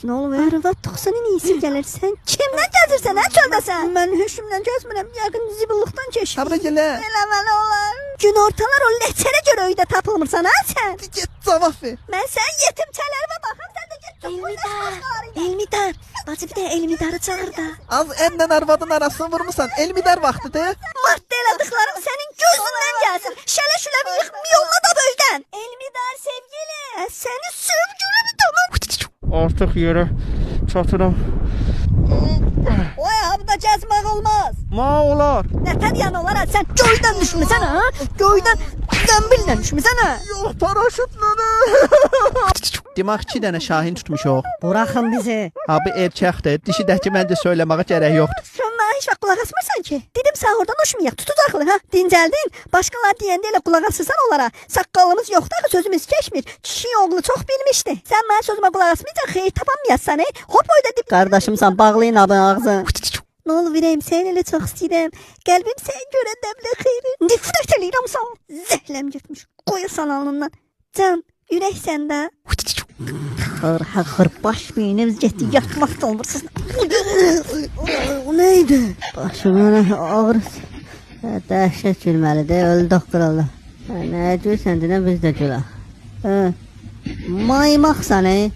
Nə olub? Arvad toxsanın iyisi gəlir. Sən kimdən gəzirsən, hə çöldəsən? Mən höşümdən gəzmirəm. Yəqin zibillikdən keçib. Sabra gələ. Eləməli olar. Gün ortalar o leçərə görə öydə tapılmırsan, hə sən? Get cavab ver. Mən sən yetimçələrimə baxam, sən də get. Elmidar. Bacı bir də Elmidarı çağır da. Az əllə arvadın arasını vurmusan. Elmidar vaxtıdır. Maddə elədıqlarım sənin gözündən gəlsin. Şələ-şülə yolla da böldən. Elmidar sevgili. Səni sevgili bir tamam. Artıq yerə çatıram. Oy, havada gəzmək olmaz. Ma olar. Nətər yan olar, sən göydən düşmüsən, ha? Göydən zəmbillə düşmüsən, ha? Yox, paraşütlə. Demək 2 dənə şahin tutmuşuq. Buraxın bizi. Abi erkəkdir. Dişi də ki, məncə söyləməyə gərək yoxdur. Sən mənə heç vaxt qulaq asmırsan ki. Dedim sən oradan uçmayaq, tutacaqlı, ha? Dincəldin. Başqalar deyəndə elə qulaq asırsan onlara. Saqqalımız yoxdur, axı sözümüz keçmir. Kişi oğlu çox bilmişdi. Sən mənim sözümə qulaq asmayacaq, xeyir tapanmayasan, hop oyda dib. Qardaşımsan, bağlayın ağzını. Nə olur verəyim, səni elə çox istəyirəm. Qəlbim səni görəndə belə xeyri. Nifrət eləyirəm sən. Zəhləm getmiş. Qoyasan alnından. Can, ürək səndə. Xır baş beynimiz getdi, yatmaq da olmursuz. O neydi? Başımın ağrısı. Dəhşət gülməlidir, öldü doktor Allah. Nə gülsən dinə biz də gülək. Maymaq səni.